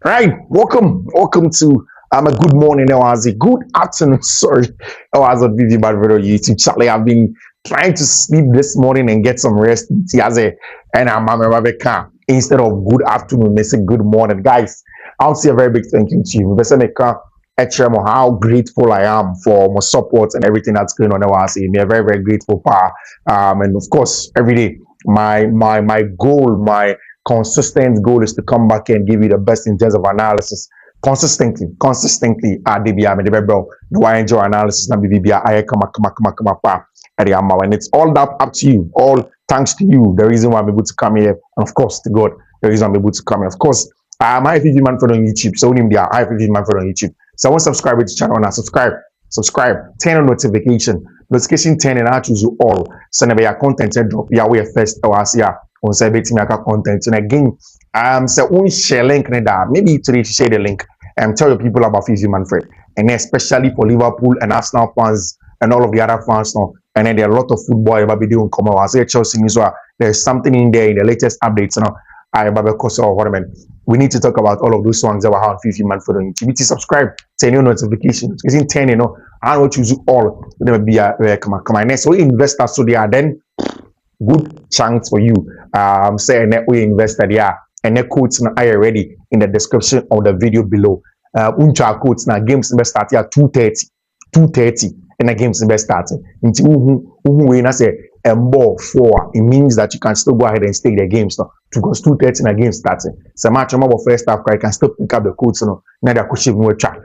Right, welcome to a good morning. It was a good afternoon. Sorry, I was on Fiifi-Manfred on YouTube. Charlie, I've been trying to sleep this morning and get some rest. And I'm a car instead of good afternoon. They say good morning, guys. I'll say a very big thank you to you. They say how grateful I am for my support and everything that's going on. I was saying, I'm very grateful for. And of course, every day my goal, my consistent goal is to come back and give you the best in terms of analysis consistently DBA me bro no I enjoy analysis na BBA I come pa and it's all that up to you, all thanks to you, the reason why I'm able to come here, and of course to God, the reason I'm able to come here. Of course, I'm Fiifi-Manfred on YouTube, so name there Fiifi-Manfred on YouTube. So I want to subscribe to the channel now. Subscribe, turn on notification turn and I choose you all. So never your content drop. Yeah, we first or see on celebrating my content. And again, so only share link maybe today share the link and tell your people about Fiifi-Manfred, and especially for Liverpool and Arsenal fans and all of the other fans now. And then there are a lot of football about video come out. I say Chelsea as well. There's something in there in the latest updates now. I we need to talk about all of those songs that were on Fiifi-Manfred on YouTube. Subscribe, turn your notifications. It's in 10, I don't choose all. There will be a come on. Next, so investors, so they are then good chance for you. Say we invested there. And the quotes now are already in the description of the video below. Uncha quotes now games invest start here 2:30, and the games invest starting. Into when I say ball 4, it means that you can still go ahead and stay the games now. Because 2:30 and the game starting. So much more first half, you can still pick up the quotes now. Now the coach no track.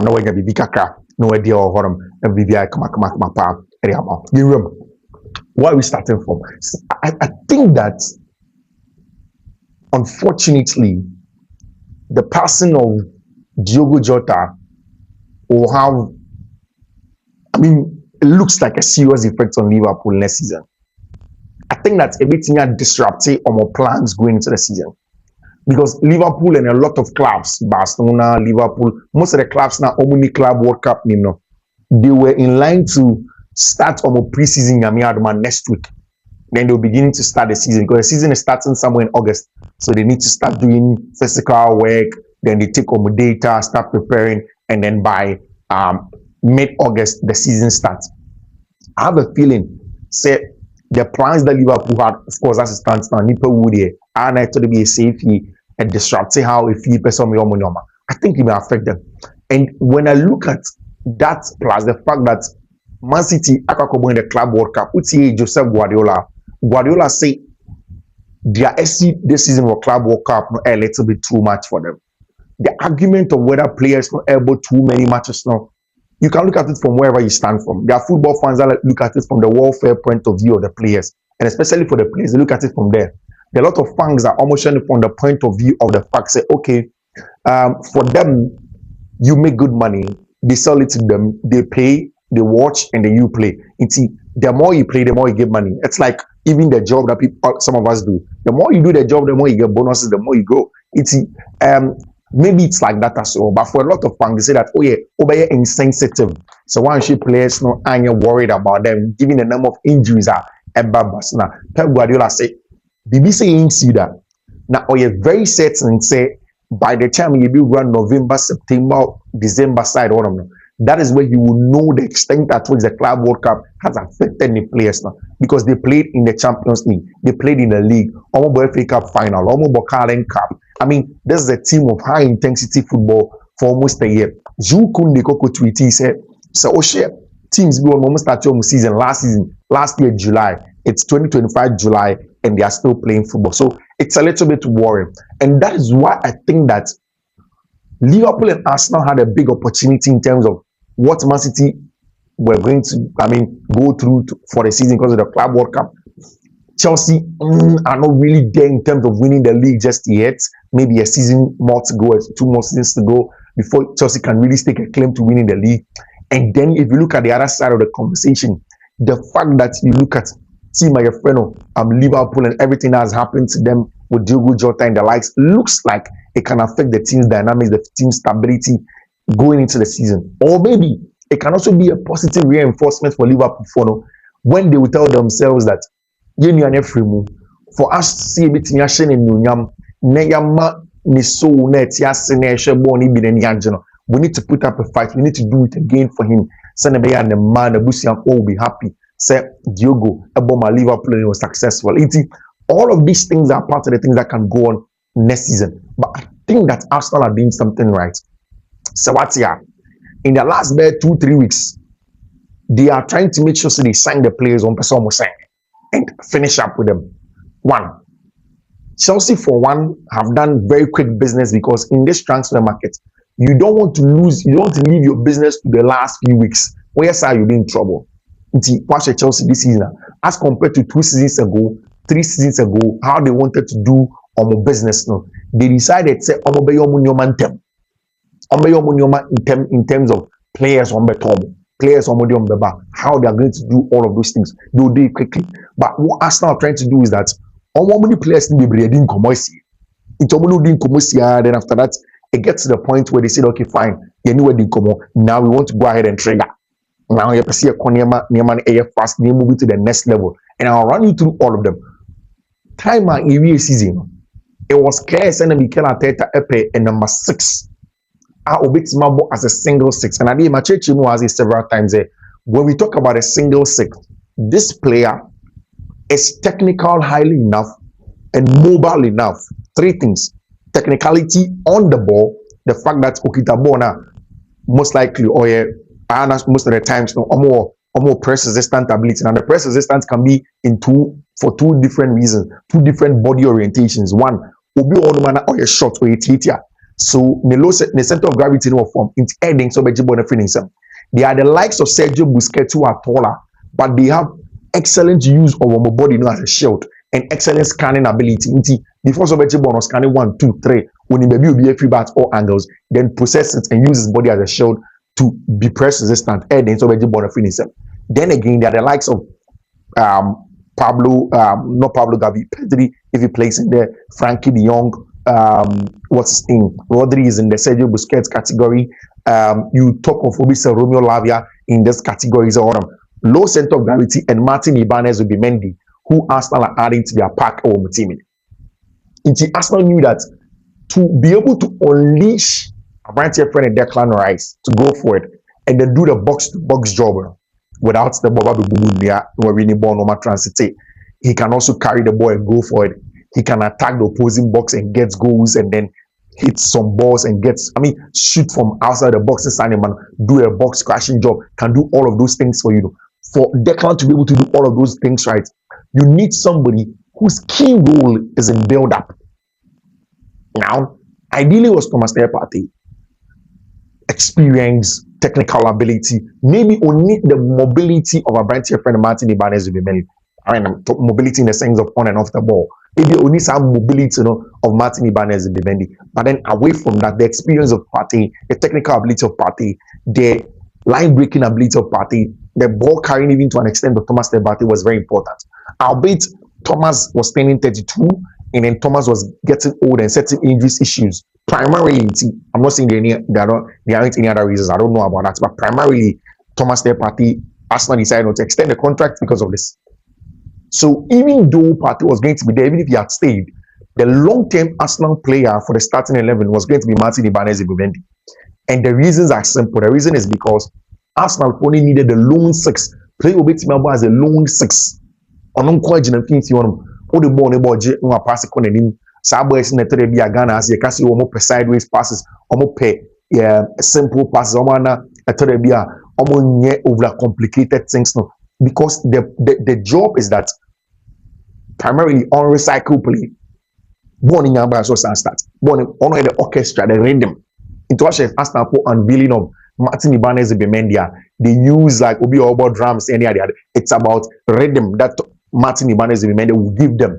No way be kaka, no idea of what BBI come pa. Where are we starting from? I think that unfortunately, the passing of Diogo Jota will have, it looks like a serious effect on Liverpool next season. I think that everything had disrupted our plans going into the season. Because Liverpool and a lot of clubs, Barcelona, Liverpool, most of the clubs now, Omni Club World Cup, they were in line to start our preseason next week. Then they'll begin to start the season because the season is starting somewhere in August. So they need to start doing physical work. Then they take on data, start preparing, and then by mid-August the season starts. I have a feeling, say the plans that Liverpool had, of course, as it stands now, Nipa would and I thought to be a safety and disrupting how a few person I think it may affect them. And when I look at that, plus the fact that Man City akakobo in the Club World Cup, uti Joseph Guardiola say their SC this season for Club World Cup a little bit too much for them. The argument of whether players not able too many matches now, you can look at it from wherever you stand from. There are football fans that look at it from the welfare point of view of the players, and especially for the players, they look at it from there. There are a lot of fans that almost from the point of view of the fact say, okay, for them, you make good money, they sell it to them, they pay, they watch, and then you play. The more you play, the more you get money. It's like even the job that people, some of us do. The more you do the job, the more you get bonuses, the more you grow. Maybe it's like that as well. But for a lot of fans, they say that, oh yeah, over here insensitive. So why should players not and you're worried about them, given the number of injuries are bus now. Pep Guardiola say, BBC ain't see that. Now, oh yeah, very certain say by the time you will run November, September, December side, all of them. That is where you will know the extent at which the Club World Cup has affected the players now. Because they played in the Champions League, they played in the league, almost FA Cup final, almost Carling Cup. This is a team of high intensity football for almost a year. Jukunde Koko tweeted said, so teams go on almost start your season last year, July. It's 2025 July, and they are still playing football. So it's a little bit worrying. And that is why I think that Liverpool and Arsenal had a big opportunity in terms of what Man City were going to, go through for the season because of the Club World Cup. Chelsea are not really there in terms of winning the league just yet. Maybe a season more to go, 2 more seasons to go before Chelsea can really stake a claim to winning the league. And then if you look at the other side of the conversation, the fact that you look at team like Liverpool and everything that has happened to them with Diogo Jota and the likes, looks like it can affect the team's dynamics, the team's stability going into the season. Or maybe it can also be a positive reinforcement for Liverpool when they will tell themselves that for us to see everything in Nunyam, ni so net yase na ehwe ball ni bi na ni age no. We need to put up a fight. We need to do it again for him. Send be and the man Abusian will be happy. Say Diogo Eboma Liverpool was successful. All of these things are part of the things that can go on next season. But I think that Arsenal are doing something right. So what's here? In the last 2-3 weeks, they are trying to make sure so they sign the players on person was saying and finish up with them. One, Chelsea for one have done very quick business because in this transfer market, you don't want to lose, you don't want to leave your business to the last few weeks. Where are you in trouble? Watch Chelsea this season as compared to 2 seasons ago, 3 seasons ago, how they wanted to do on business now. They decided say in terms of players on the top, players on the back, how they are going to do all of those things. They will do it quickly. But what Arsenal are trying to do is that how many players need to be ready in commercial. Then after that, it gets to the point where they said, okay, fine, now we want to go ahead and trigger. Now you see a Konyama fast, they move it to the next level. And I'll run you through all of them. Time and area season. It was clear and Mikel Arteta Epe and number 6. I obey Mabo as a single 6. And I did my church as it several times there. When we talk about a single 6, this player is technical highly enough and mobile enough. 3 things. Technicality on the ball, the fact that Okita Bona most likely or most of the times no more press resistant ability. And the press resistance can be for 2 different reasons, 2 different body orientations. One, obi on man or a shot or a theater. So the center of gravity no form it's heading so beji bona feelings. They are the likes of Sergio Busquets who are taller, but they have excellent use of our body as a shield and excellent scanning ability. Before so beji bona scanning 1, 2, 3, when he maybe will be a free bat all angles, then process it and use his body as a shield to be press resistant. Heading so beji bona feelings. Then again, they are the likes of not Pablo Gavi, Pedri, if he plays in there, Frankie de Jong, what's his name? Rodri is in the Sergio Busquets category. You talk of Obisa Romeo Lavia in this category, low center of gravity, and Martin Ibanez will be Mendy, who Arsenal are adding to their pack or team. Arsenal knew that to be able to unleash a branch friend and Declan Rice to go for it and then do the box to box job without the ball winning ball normal transit. He can also carry the ball and go for it. He can attack the opposing box and gets goals and then hit some balls and shoot from outside the box inside him and do a box crashing job. Can do all of those things for you. For Declan to be able to do all of those things right, you need somebody whose key role is in build up. Now, ideally was Thomas Partey. Experience, technical ability, maybe only the mobility of a branch friend Martin Ibanez will be many. Mobility in the sense of on and off the ball. Maybe only some mobility of Martin Ibanez will be many. But then away from that, the experience of Partey, the technical ability of Partey, the line breaking ability of Partey, the ball carrying even to an extent of Thomas Partey was very important. Albeit Thomas was turning 32, and then Thomas was getting old and certain injuries issues. Primarily, I'm not saying there aren't any other reasons. I don't know about that, but primarily Thomas Partey, Arsenal decided not to extend the contract because of this. So even though Partey was going to be there, even if he had stayed, the long-term Arsenal player for the starting 11 was going to be Martin Ibanez Vivendi. And the reasons are simple. The reason is because Arsenal only needed the lone 6. Play Obetimabo as a lone 6. On quite all the ball no pass it Sabo in the Terebia Ghana as you can see almost sideways passes, almost pay simple passes, a Terebia, almost over complicated things no. Because the job is that primarily on recycle play. Born in Yamba so start. Born on the orchestra, the rhythm. Into a chef Arsenal unveiling of Martin Ibanez Bemendia. They use like Obi Obo drums any other. It's about rhythm that Martin Ibanez Bemendia will give them.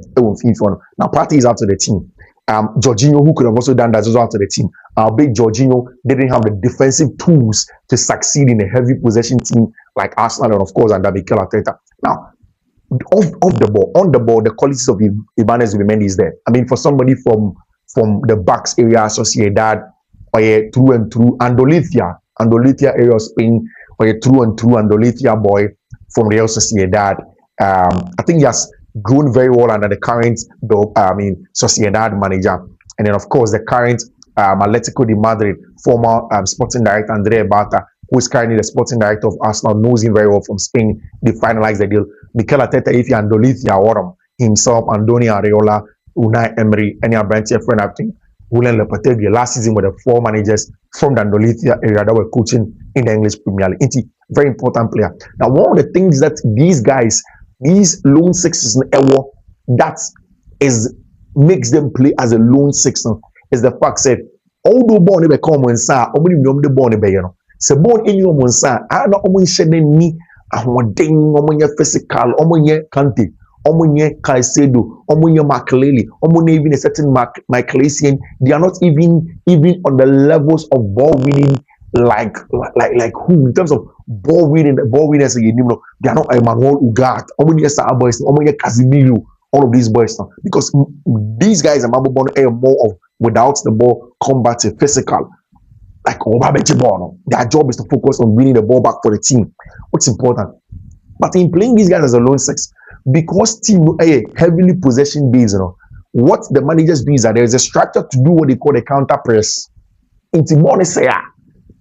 Now Partey is out of the team. Jorginho, who could have also done that, is out of the team. Big Jorginho didn't have the defensive tools to succeed in a heavy possession team like Arsenal and of course under Mikel Arteta. Now, on the ball, the qualities of Ibanez Vivendi is there. I mean, for somebody from the Bucks area, Sociedad, or a through and through Andolithia area of Spain, or a through and through Andolithia boy from Real Sociedad. I think he has grown very well under the current Sociedad manager. And then, of course, the current Atletico de Madrid former sporting director, Andrea Barca, who is currently the sporting director of Arsenal, knows him very well from Spain. They finalized the deal. Mikel Arteta, if you Andolithia Waram, himself, Andoni Areola, Unai Emery, any Abrantia friend, I think, William Lopetegui last season were the 4 managers from the Andolithia area that were coaching in the English Premier League. It's a very important player. Now, one of the things that these guys, these lone sixes in Ewo, that is makes them play as a lone six is the fact that although born be come on sa, omuni nyom de born be no. Se born any on sa, ana omun shede ni ahoden, omunye physical, omunye Kante, omunye Caicedo, omunye Makelele, omunye even a certain Michaelesian. They are not even on the levels of ball winning like who in terms of ball winners again, you know, they are not Emmanuel Ugarte, omunye Sa boys, omunye Casemiro, all of these boys now, because these guys are more of without the ball, combative, physical. Like their job is to focus on winning the ball back for the team. What's important? But in playing these guys as a lone six, because team heavily possession based, you know, what the managers do is that there is a structure to do what they call the counter press. In Timor say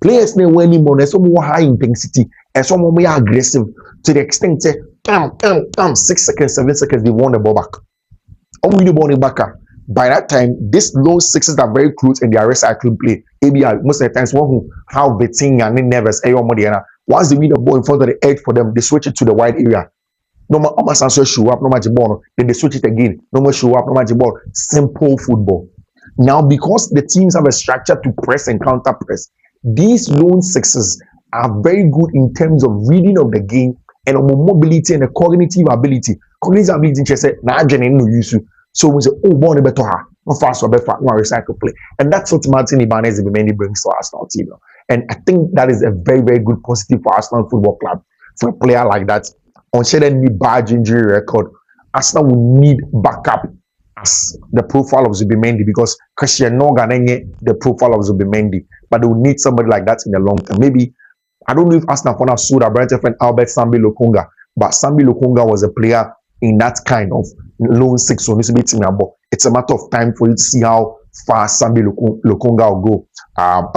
players may win more, some more high intensity, and some more aggressive to the extent say, 6 seconds, 7 seconds, they won the ball back. Only the ball back. By that time, these low sixes are very close and they are recycling play. ABI, most of the times, one who have betting and nervous, once they win the ball in front of the edge for them, they switch it to the wide area. No more almost answer show up, no much ball, then they switch it again. No more show up, no much ball. Simple football. Now, because the teams have a structure to press and counter press, these lone sixes are very good in terms of reading of the game and of mobility and the cognitive ability. Cognitive ability, she said, nah, no use. So we say, oh, born better her, no fast or better, no recycle play. And that's what Martin Ibanez mainly brings to Arsenal team. And I think that is a very, very good positive for Arsenal Football Club. For a player like that, on any bad injury record, Arsenal will need backup as the profile of Zubimendi, because Christian Nogan the profile of Zubimendi, but they will need somebody like that in the long term. Maybe, I don't know if Arsenal for now sued our Brighton friend Albert Sambi Lokonga, but Sambi Lokonga was a player in that kind of lone six. So it's a matter of time for you to see how far Sambi Lokonga will go,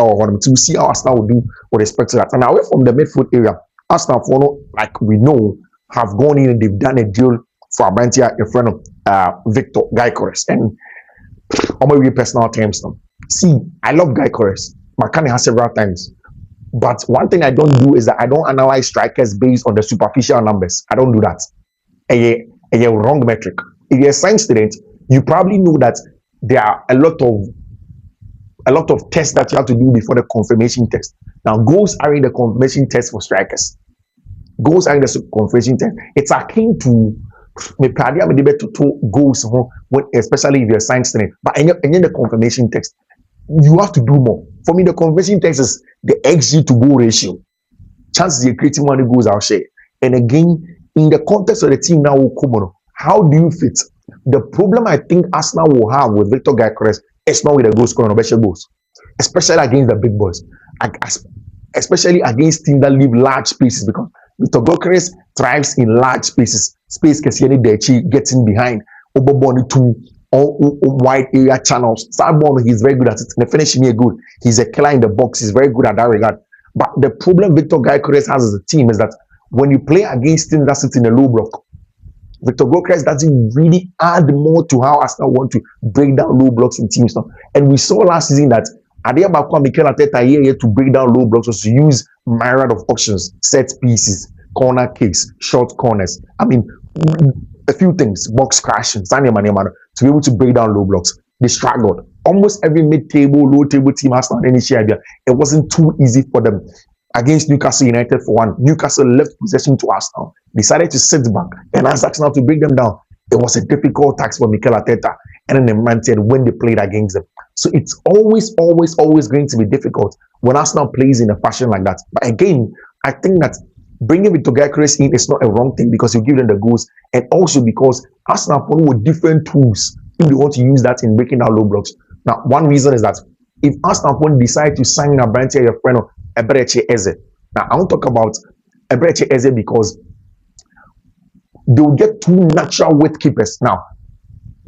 or to see how Arsenal will do with respect to that. And away from the midfield area, Arsenal, for like we know, have gone in and they've done a deal for Abrantia in front of Victor Gyökeres. And on my personal terms now. See, I love Gyökeres. Makane has several times. But one thing I don't do is that I don't analyze strikers based on the superficial numbers. I don't do that. A wrong metric. If you're a science student, you probably know that there are a lot of tests that you have to do before the confirmation test. Now, goals are in the confirmation test for strikers. Goals are in the confirmation test. It's akin to goals, especially if you're a science student. But in the confirmation test, you have to do more. For me, the confirmation test is the XG to goal ratio. Chances you're creating money goals I'll share. And again, in the context of the team now, how do you fit? The problem I think Arsenal will have with Victor Gyökeres is not with the goal scoring or better goals, especially against the big boys, especially against teams that leave large spaces, because Victor Gyökeres thrives in large spaces. Space getting behind, to wide area channels. He's very good at it. The finishing here good. He's a killer in the box. He's very good at that regard. But the problem Victor Gyökeres has as a team is that when you play against teams that sit in a low block, Victor Gyökeres doesn't really add more to how Arsenal want to break down low blocks in teams now. And we saw last season that Mikel Arteta here to break down low blocks was to use myriad of options, set pieces, corner kicks, short corners. I mean, a few things, box crashing, to be able to break down low blocks. They struggled. Almost every mid-table, low-table team Arsenal had any idea. It wasn't too easy for them. Against Newcastle United for one, Newcastle left possession to Arsenal, decided to sit back and ask Arsenal to bring them down. It was a difficult task for Mikel Arteta and then the Manchester when they played against them. So it's always going to be difficult when Arsenal plays in a fashion like that. But again, I think that bringing Victor Gyökeres in is not a wrong thing because you give them the goals, and also because Arsenal follow with different tools if they want to use that in breaking down low blocks. Now, one reason is that if Arsenal decide to sign a brand your friend of Eberechi Eze. Now, I want to talk about Eberechi Eze because they will get two natural weight keepers. Now,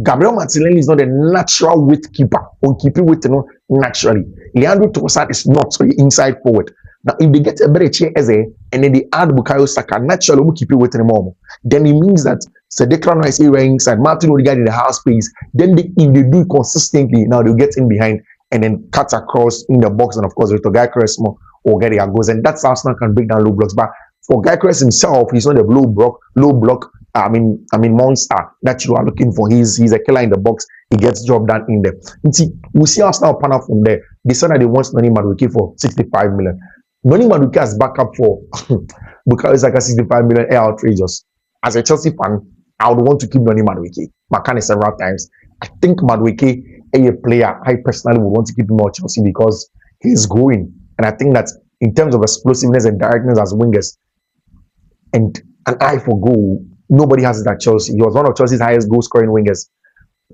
Gabriel Martinelli is not a natural weight keeper on keeping weight, naturally. Leandro Trossard is not inside forward. Now, if they get a better chair as a and then they add Bukayo Saka, naturally, we keep it with more. Then it means that Declan Rice area inside, Martin Odegaard in the half space. Then if they do it consistently, now they'll get in behind and then cut across in the box, and of course, with Guy Cresmo or Gary goes, and that's how Arsenal can break down low blocks. But for Guy Cres himself, he's not a low block. Monster that you are looking for. He's a killer in the box. He gets job done in there. You see, we see Arsenal panel from there. They said that they want Noni Madueke for 65 million. Noni Madueke has backup for because like a 65 million air outrageous. As a Chelsea fan, I would want to keep Noni Madueke. Makane several times. I think Madueke, a player, I personally would want to keep him at Chelsea because he's growing. And I think that in terms of explosiveness and directness as wingers and an eye for goal, nobody has it at Chelsea. He was one of Chelsea's highest goal scoring wingers.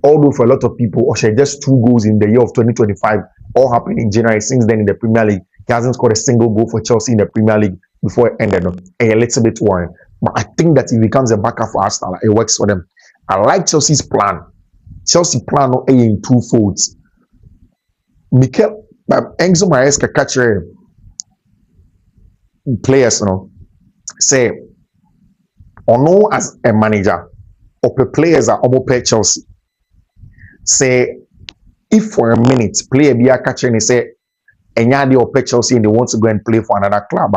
Although for a lot of people, just 2 goals in the year of 2025 all happened in January. Since then in the Premier League, he hasn't scored a single goal for Chelsea in the Premier League before it ended. A little bit worrying. But I think that if he becomes a backup for Arsenal, it works for them. I like Chelsea's plan. Chelsea plan in 2 folds. Mikel Enzo Maresca catcher players, say, or no as a manager, or the players are almost pay Chelsea. Say, if for a minute, player be a catcher and say, and or pay Chelsea and they want to go and play for another club,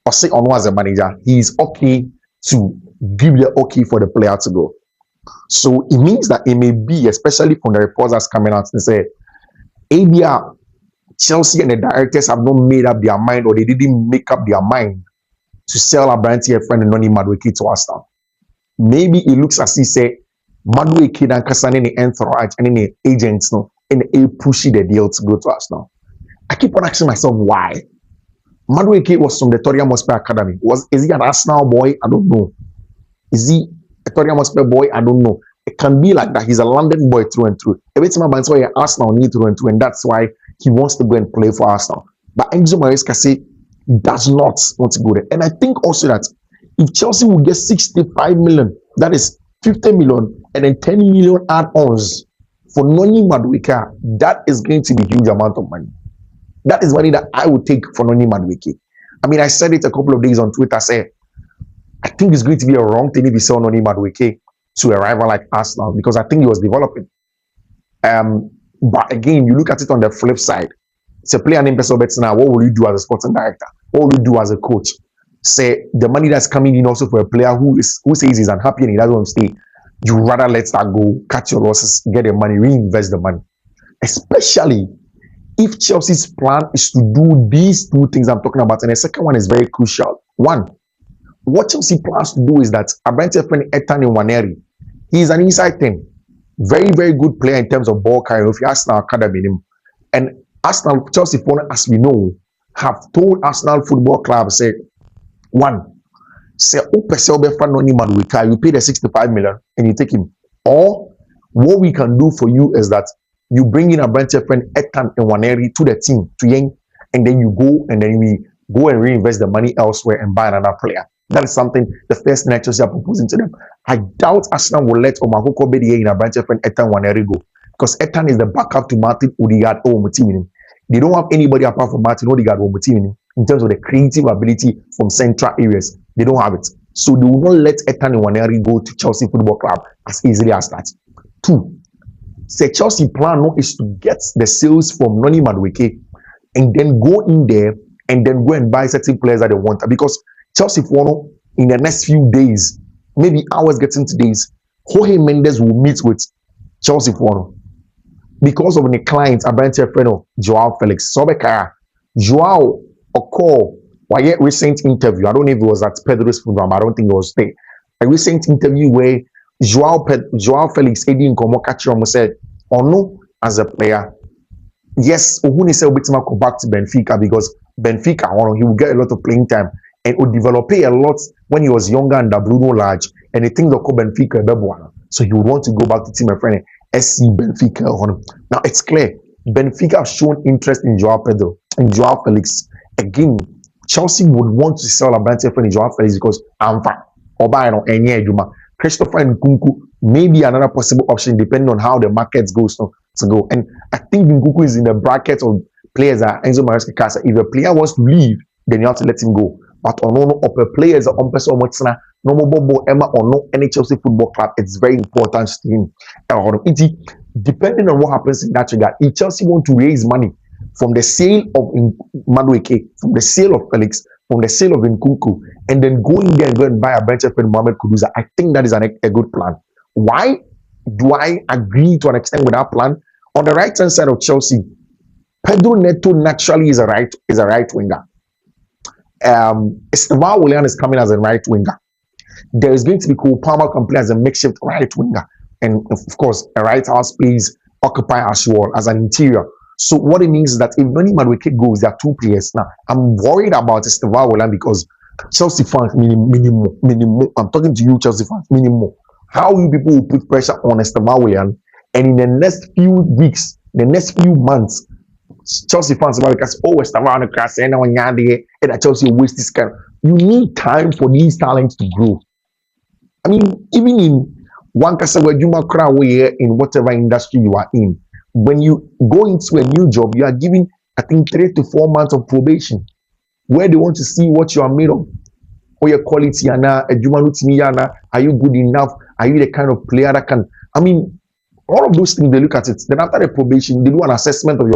or say, or no as a manager, he is okay to give the okay for the player to go. So it means that it may be, especially from the reports that's coming out and say, ABR, Chelsea and the directors have not made up their mind, or they didn't make up their mind to sell a brand to a friend and Noni Madueke to Arsenal. Maybe it looks as if say Madueke and Kasane entourage and the agents and they push the deal to go to Arsenal. I keep on asking myself why. Madueke was from the Tottenham Hotspur Academy. Is he an Arsenal boy? I don't know. Is he a Tottenham Hotspur boy? I don't know. It can be like that. He's a London boy through and through. Every time I'm saying Arsenal need through and through, and that's why he wants to go and play for Arsenal. But Enzo Maresca say he does not want to go there. And I think also that if Chelsea will get 65 million, that is 50 million, and then 10 million add-ons for Noni Madueke, that is going to be a huge amount of money. That is money that I would take for Noni Madueke. I said it a couple of days on Twitter, say, I think it's going to be a wrong thing if you sell Noni Madueke to a rival like Arsenal, because I think he was developing. But again, you look at it on the flip side. It's a player named Peso Betzina. What will you do as a sporting director? What will you do as a coach? Say the money that's coming in also for a player who says he's unhappy and he doesn't want to stay. You rather let that go, cut your losses, get the money, reinvest the money. Especially if Chelsea's plan is to do these 2 things I'm talking about, and the second one is very crucial. One, what Chelsea plans to do is that Abrante friend Ethan Nwaneri, he is an inside 10. Very, very good player in terms of ball carrying. If you ask Arsenal Academy, and Arsenal, Chelsea, as we know, have told Arsenal Football Club, say, one, say, you pay the 65 million and you take him. Or what we can do for you is that you bring in a branch friend Ethan Nwaneri to the team, to Yang, and then you go and then we go and reinvest the money elsewhere and buy another player. That is something the first thing Chelsea are proposing to them. I doubt Arsenal will let Omahoko Bediye in a branch friend Ethan Nwaneri go, because Ethan is the backup to Martin Odegaard or Mutimini. They don't have anybody apart from Martin Odegaard or Mutimini in terms of the creative ability from central areas. They don't have it. So they will not let Ethan Nwaneri go to Chelsea Football Club as easily as that. 2, say Chelsea plan is to get the sales from Noni Madueke and then go in there and then go and buy certain players that they want. Because Chelsea in the next few days, maybe hours getting to days, Jorge Mendes will meet with Chelsea because of the clients, a branch friend of Joao Felix. Sobekaya, Joao Oko, a recent interview. I don't know if it was at Pedro's program. I don't think it was there. A recent interview where Joao Felix, Eddie Nkomo said, or no, as a player, yes, Ohuni said Obitima go back to Benfica because Benfica, he will get a lot of playing time and would develop a lot when he was younger under Bruno Lage, and he thinks of Benfica, so he would want to go back to team a friend SC Benfica. Now it's clear Benfica have shown interest in Joao Pedro and Joao Felix. Again, Chelsea would want to sell a brand friend in Joao Felix because Christopher Nkunku maybe another possible option depending on how the market goes to go. And I think Nkuku is in the bracket of players that Enzo Maresca Casa. If a player wants to leave, then you have to let him go. But on a players on person no more Emma or no any Chelsea football club, it's very important to him. Depending on what happens in that regard, if Chelsea want to raise money from the sale of Madueke, from the sale of Felix, from the sale of Nkunku, and then go in there and go and buy a bench for Mohammed Kudus, I think that is a good plan. Why do I agree to an extent with that plan? On the right hand side of Chelsea, Pedro Neto naturally is a right winger. Esteban Willian is coming as a right winger. There is going to be Cole Palmer can play as a makeshift right winger, and of course a right house plays occupy as well as an interior. So what it means is that if Noni Madueke goes, there are two players. Now I'm worried about Esteban Willian because Chelsea fans minimum. I'm talking to you, Chelsea fans, minimum. How you people will put pressure on Esteban Willian, and in the next few weeks, the next few months, Chelsea fans about because Esteban class and that Chelsea waste this kind. You need time for these talents to grow. I mean, even in one Kasawa Juma Kraway in whatever industry you are in, when you go into a new job, you are given, I think, 3 to 4 months of probation, where they want to see what you are made of, or your quality, are you good enough? Are you the kind of player that can? I mean, all of those things they look at it. Then after the probation, they do an assessment of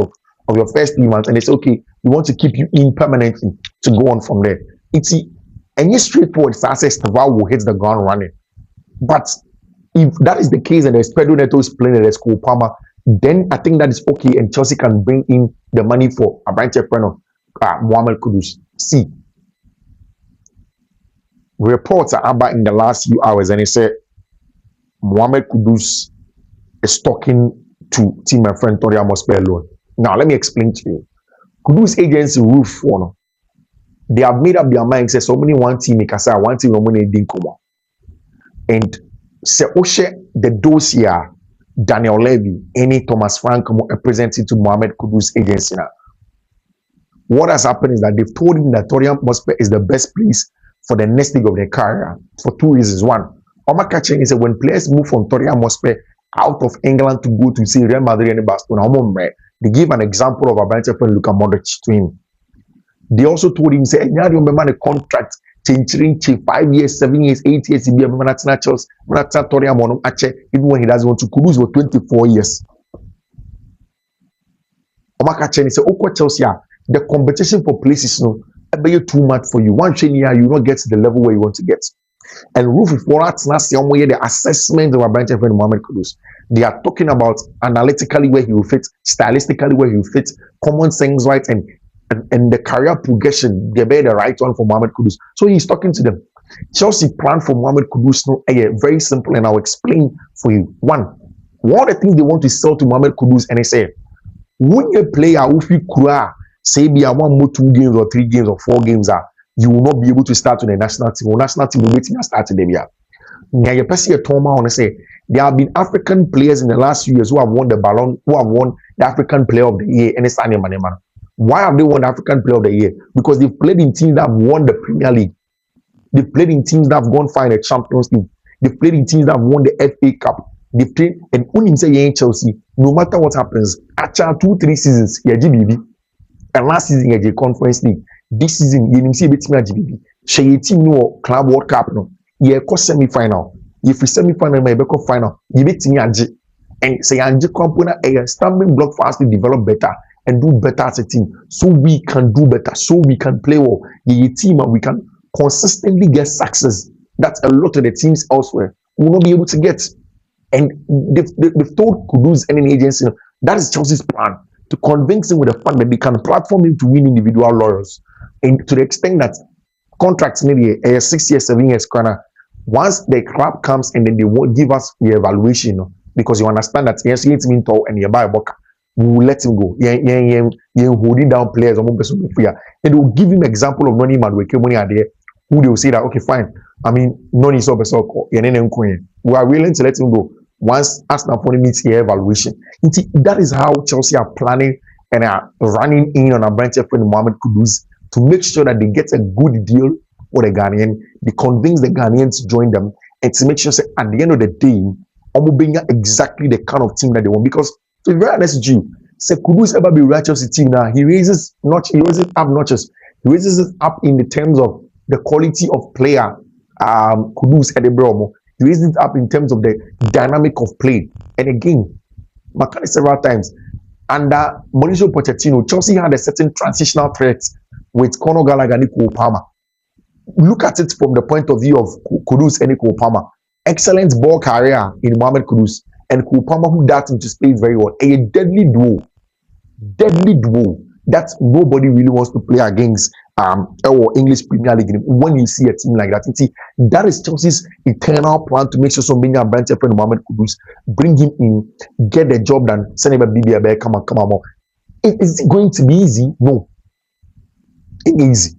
your first 3 months, and they say, okay, we want to keep you in permanently to go on from there. It's any straightforward success, Taval will hit the ground running. But if that is the case and there's Pedro Neto is playing and there's Cole Palmer, then I think that is okay, and Chelsea can bring in the money for a branch of Mohammed Kudus. See, reports are about in the last few hours, and they said Mohammed Kudus is talking to team and friend Tori Mospe alone. Now, let me explain to you. Kudus agency roof, they have made up their mind. Say so many one team make us one team no money didn't come on. And say Oshe the dossier Daniel Levy, any Thomas Frank representing to Mohammed Kudus agency now. What has happened is that they've told him that Tori Mospe is the best place for the next leg of their career for 2 reasons. One, Omar Kachin is when players move from Tori Mospe out of England to go to see Real Madrid and Barcelona, they give an example of a branch of Luka Modric to him. They also told him, say, you remember the contract, changing 5 years, 7 years, 8 years, even when he doesn't want to Kudus for 24 years. Omaka Chen said, "Oko Chelsea, the competition for places be too much for you. One train here, you not get to the level where you want to get." And Roof for that's not the assessment of a branch of Mohammed Kudus. They are talking about analytically where he will fit, stylistically where he will fit, common sense, right, and the career progression, they be the right one for Mohammed Kudus. So he's talking to them. Chelsea plan for Mohammed Kudus very simple, and I'll explain for you. One of the things they want to sell to Mohammed Kudus, and they say, when you play a Ufi Kura, say be a 1 more 2 games or 3 games or 4 games, you will not be able to start with the national team. The national team will wait to start today. There have been African players in the last few years who have won the Ballon, who have won the African Player of the Year, and it's Manema. Why have they won the African Player of the Year? Because they've played in teams that have won the Premier League. They've played in teams that have gone far in the Champions League. They've played in teams that have won the FA Cup. They've played, and when say in Chelsea, no matter what happens, after 2-3 seasons, yeah, GBB, and last season, yeah, Conference League. This season, you see a bit more GBB. She team no Club World Cup no. Yeah, semi-final. If we semi-final, my back final, you bet me and say Anji company a stumbling block for us to develop better and do better as a team, so we can do better, so we can play well. The team and we can consistently get success. That's a lot of the teams elsewhere will not be able to get. And they've told Kudus and an agency that is Chelsea's plan to convince him with the fact that they can platform him to win individual laurels, and to the extent that contracts maybe a 6 years, 7 years corner. Once the club comes and then they won't give us the evaluation, because you understand that yes, it's mean to and you buy a Barca, we will let him go. Yeah, holding down players and they will give him example of Noni Madueke money are there, who they will say that okay, fine. I mean, Noni so we are willing to let him go once Arsenal meets the evaluation. That is how Chelsea are planning and are running in on a branch of Mohammed Kudus to make sure that they get a good deal for the Ghanaian. They convince the Ghanaians to join them, and to make sure that at the end of the day, Omubenya exactly the kind of team that they want. Because to be very honest with you, say Kudus ever be right Chelsea team now, he raises up notches. He raises it up in the terms of the quality of player. Kudus Edebromo. He raises it up in terms of the dynamic of play. And again, Makani several times under Mauricio Pochettino, Chelsea had a certain transitional threat with Conor Gallagher and Nico Palmer. Look at it from the point of view of Kudus and Nico Palmer. Excellent ball carrier in Mohammed Kudus and Kupama, who darts into space very well. A deadly duo that nobody really wants to play against or English Premier League. When you see a team like that, you see that is Chelsea's eternal plan to make sure so many branch friend Mohammed Kudus, bring him in, get the job done, send him a BB, come on. Is it going to be easy? No. It is easy.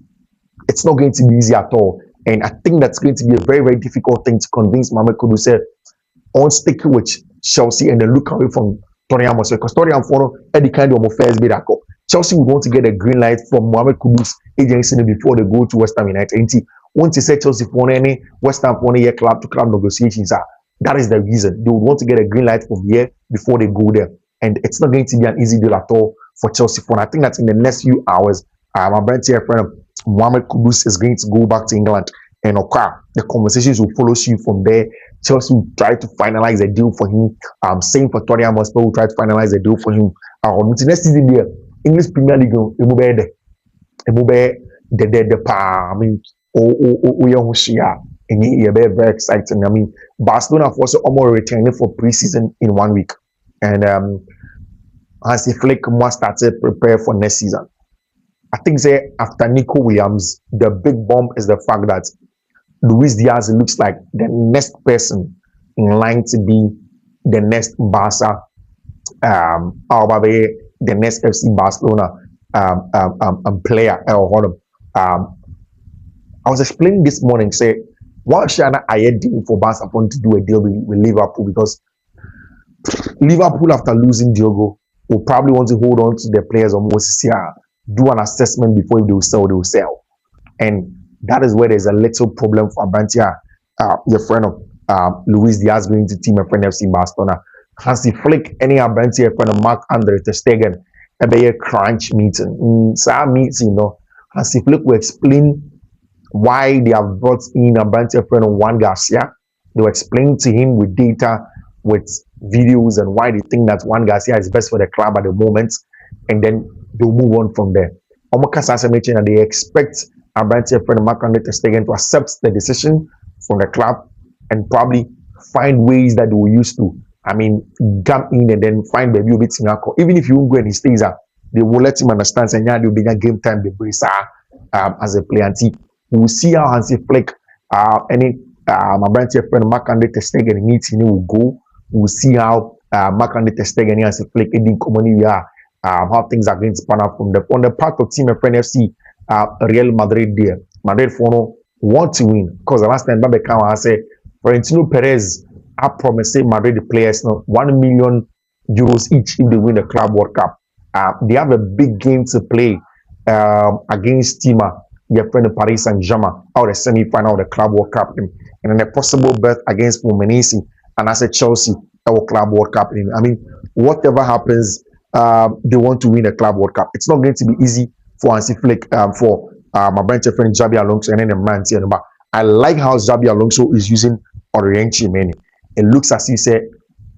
It's not going to be easy at all. And I think that's going to be a very, very difficult thing to convince Mohammed Kudus on sticking with Chelsea and then look away from Tottenham. Because Tottenham for any kind of affairs be that Chelsea would want to get a green light from Mohammed Kudus agency before they go to West Ham United. And once you say Chelsea for any West Ham for any club to club negotiations, that is the reason they would want to get a green light from here before they go there. And it's not going to be an easy deal at all for Chelsea. For I think that in the next few hours, my brand here friend Mohammed Kudus is going to go back to England, and the conversations will follow you from there. Chelsea will try to finalize a deal for him. Same for Tottenham Hotspur will try to finalize a deal for him. Next season here, English Premier League, the I mean, very exciting. I mean, Barcelona also almost returning for pre-season in 1 week, and Hansi Flick must start to prepare for next season. I think say after Nico Williams, the big bump is the fact that Luis Diaz looks like the next person in line to be the next Barca, the next FC Barcelona player. I was explaining this morning, say, why should I deal for Barca to do a deal with Liverpool? Because Liverpool, after losing Diogo, will probably want to hold on to their players almost here. Do an assessment before they will sell. And that is where there's a little problem for Abantia, your friend of Luis Diaz going to team a friend FC Barcelona. Hansi Flick, any Abantia friend of Marc-Andre ter Stegen, a crunch meeting. So our meeting, Hansi Flick will explain why they have brought in Abantia friend of Juan Garcia. They will explain to him with data, with videos, and why they think that Juan Garcia is best for the club at the moment. And then they'll move on from there. They expect Abantia friend Marc-Andre ter Stegen to accept the decision from the club and probably find ways that they will use to, come in and then find the view of it. Even if you won't go and he stays up, they will let him understand and they'll be game time as a player. We will see how Hansi Flick Abantia friend Marc-Andre ter Stegen meeting will go. We will see how Marc-Andre ter Stegen and Hansi Flick in community how things are going to pan out from on the part of team friend FC Real Madrid there. Madrid want to win because the last time I said Florentino Perez I promised Madrid the players €1 million each if they win the Club World Cup. They have a big game to play against Tima, your friend Paris Saint-Germain, out the semi-final of the Club World Cup, and then a possible bet against Fluminense and I said Chelsea our Club World Cup. Whatever happens. They want to win a Club World Cup. It's not going to be easy for Hansi Flick, for my branch friend Xabi Alonso and then the man. But I like how Xabi Alonso is using Orienchi Meni. It looks as if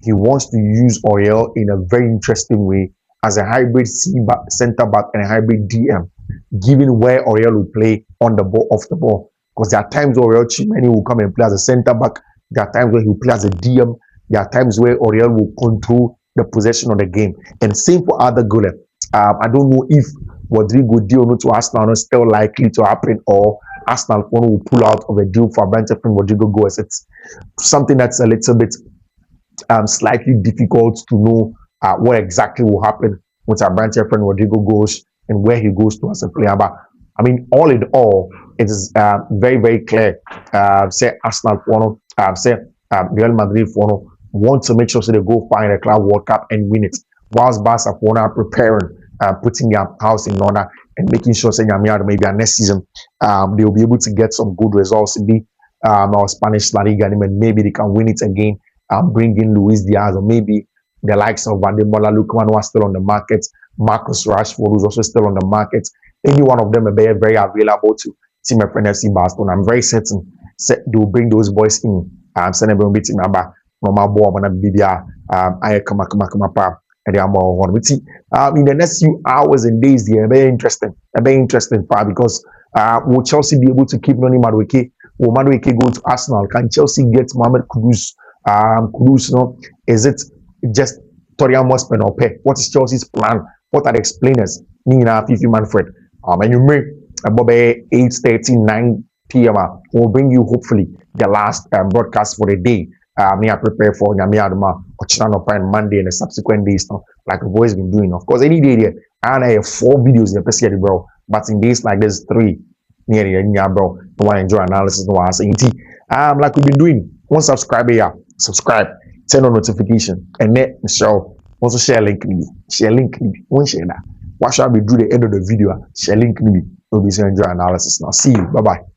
he wants to use Oriel in a very interesting way as a hybrid center back and a hybrid DM, given where Oriel will play on the ball, off the ball. Because there are times where Oriel Chimeni will come and play as a center back. There are times where he will play as a DM. There are times where Oriel will control the possession of the game, and same for other goalers. I don't know if Rodrigo deal to Arsenal is still likely to happen, or Arsenal will pull out of a deal for Branche friend Rodrigo goes. It's something that's a little bit slightly difficult to know what exactly will happen with our Branche friend Rodrigo goes and where he goes to as a player. But all in all, it is very, very clear. Say Arsenal say Real Madrid want to make sure they go find a Club World Cup and win it, whilst Barca are preparing, putting their house in order and making sure maybe next season they will be able to get some good results in the Spanish La Liga, and maybe they can win it again bring in Luis Diaz, or maybe the likes of Vandemola Lukman, who are still on the market, Marcus Rashford, who's also still on the market. Any one of them will be very available to Team FC Barcelona. I'm very certain they will bring those boys in. Send them to Team Abba. Normal ball, Bibia, I come pa. In the next few hours and days, they are very interesting. Very interesting because will Chelsea be able to keep Noni Madueke? Will Madueke go to Arsenal? Can Chelsea get Mohammed Kudus? Kudus, no? Is it just Torian Mospen or Pe? What is Chelsea's plan? What are the explainers? Me and Fiifi-Manfred. And you may about 8:30, 9 p.m. We'll bring you hopefully the last broadcast for the day. Me I prepare for Nyamiadma or Monday and the subsequent days now, like we've always been doing. Of course, any day there, and I have 4 videos in the bro. But in days like this, 3 near the bro. No one enjoy analysis, no one saying like we've been doing. One subscriber here, subscribe, turn on notification, and then show also share link me. Share link me. One share that. What shall we do the end of the video? Share link me. We'll be enjoy analysis now. See you. Bye bye.